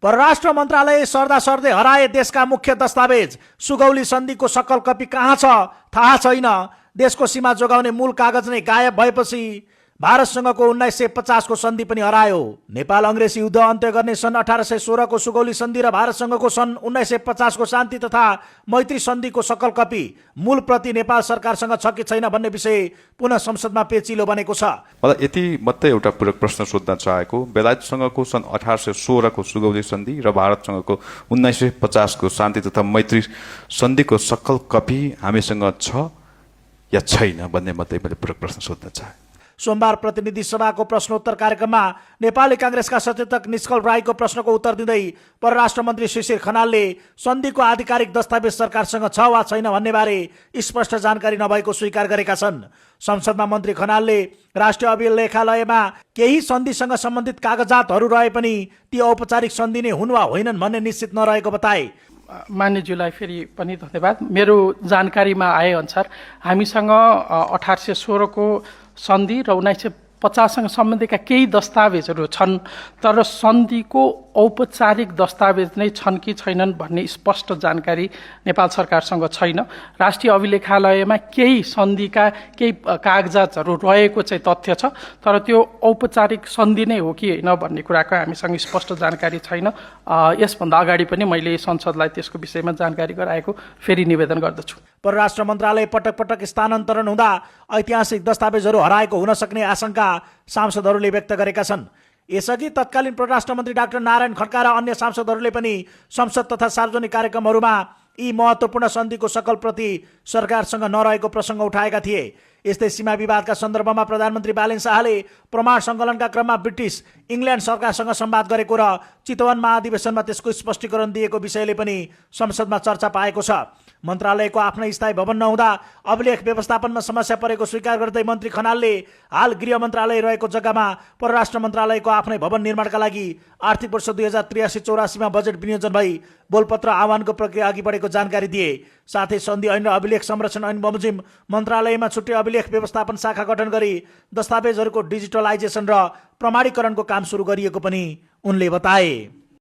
परराष्ट्र मन्त्रालय सर्दा सर्दै हराए देशका मुख्य दस्तावेज। सुगौली सन्धिको सकल कपी कहाँ छ थाहा छैन। देशको सीमा जोगाउने मूल कागज नै गायब भएपछि भारतसँगको 1950 को सन्धि पनि हरायो। नेपाल अङ्ग्रेजी युद्ध अन्त्य गर्ने सन् 1816 को सुगौली सन्धि र भारतसँगको सन् 1950 को शान्ति तथा मैत्री सन्धिको सकल कपी मूल प्रति नेपाल सरकारसँग छ कि छैन भन्ने विषय पुनः संसदमा पेचिलो बनेको छ। मलाई यति मात्रै एउटा पूरक प्रश्न सोध्न चाहेको, बेलायतसँगको सन् 1816 को सुगौली सन्धि र भारतसँगको 1950 को शान्ति तथा मैत्री सन्धिको सकल कपी हामीसँग छ या छैन भन्ने मात्रै मैले पूरक प्रश्न सोध्न चाहे। सोमबार प्रतिनिधि सभाको प्रश्नोत्तर कार्यक्रममा नेपाली काङ्ग्रेसका सचेतक निष्कल राईको प्रश्नको उत्तर दिँदै परराष्ट्र मन्त्री शिशिर खनालले सन्धिको आधिकारिक दस्तावेज सरकारसँग छ वा छैन भन्ने बारे स्पष्ट जानकारी नभएको स्वीकार गरेका छन्। संसदमा मन्त्री खनालले राष्ट्रिय अभिलेखालयमा केही सन्धिसँग सम्बन्धित कागजातहरू रहे पनि ती औपचारिक सन्धि नै हुन् वा होइनन् भन्ने निश्चित नरहेको बताए। मान्यज्यूलाई फेरि पनि धन्यवाद। मेरो जानकारीमा आएअनुसार हामीसँग 1816 को सन्धि र 1950सँग सम्बन्धीका केही दस्तावेजहरू छन्, तर सन्धिको औपचारिक दस्तावेज नै छन् कि छैनन् भन्ने स्पष्ट जानकारी नेपाल सरकारसँग छैन। राष्ट्रिय अभिलेखालयमा केही सन्धिका केही कागजातहरू रहेको चाहिँ तथ्य छ, तर त्यो औपचारिक सन्धि नै हो कि होइन भन्ने कुराको हामीसँग स्पष्ट जानकारी छैन। यसभन्दा अगाडि पनि मैले संसदलाई त्यसको विषयमा जानकारी गराएको फेरि निवेदन गर्दछु। परराष्ट्र मन्त्रालय पटक पटक स्थानान्तरण हुँदा ऐतिहासिक दस्तावेजहरू हराएको हुन सक्ने आशंका सांसदहरूले व्यक्त गरेका छन्। यसअघि तत्कालीन परराष्ट्र मन्त्री डाक्टर नारायण खड्का र अन्य सांसदहरूले पनि संसद तथा सार्वजनिक कार्यक्रमहरूमा यी महत्त्वपूर्ण सन्धिको सकल प्रति सरकारसँग नरहेको प्रसङ्ग उठाएका थिए। यस्तै सीमा विवादका सन्दर्भमा प्रधानमन्त्री बालेन शाहले प्रमाण सङ्कलनका क्रममा ब्रिटिस इङ्ल्यान्ड सरकारसँग संवाद गरेको र चितवन महाधिवेशनमा त्यसको स्पष्टीकरण दिएको विषयले पनि संसदमा चर्चा पाएको छ। मन्त्रालयको आफ्नै स्थायी भवन नहुँदा अभिलेख व्यवस्थापनमा समस्या परेको स्वीकार गर्दै मन्त्री खनालले हाल गृह मन्त्रालय रहेको जग्गामा परराष्ट्र मन्त्रालयको आफ्नै भवन निर्माणका लागि आर्थिक वर्ष 2083-84 मा बजेट विनियोजन भई बोलपत्र आह्वानको प्रक्रिया अघि बढेको जानकारी दिए। साथै सन्धि ऐन र अभिलेख संरक्षण ऐन बमोजिम मन्त्रालयमा छुट्टै अभिलेख व्यवस्थापन शाखा गठन गरी दस्तावेजहरूको डिजिटलाइजेसन र प्रमाणीकरणको काम सुरु गरिएको पनि उनले बताए।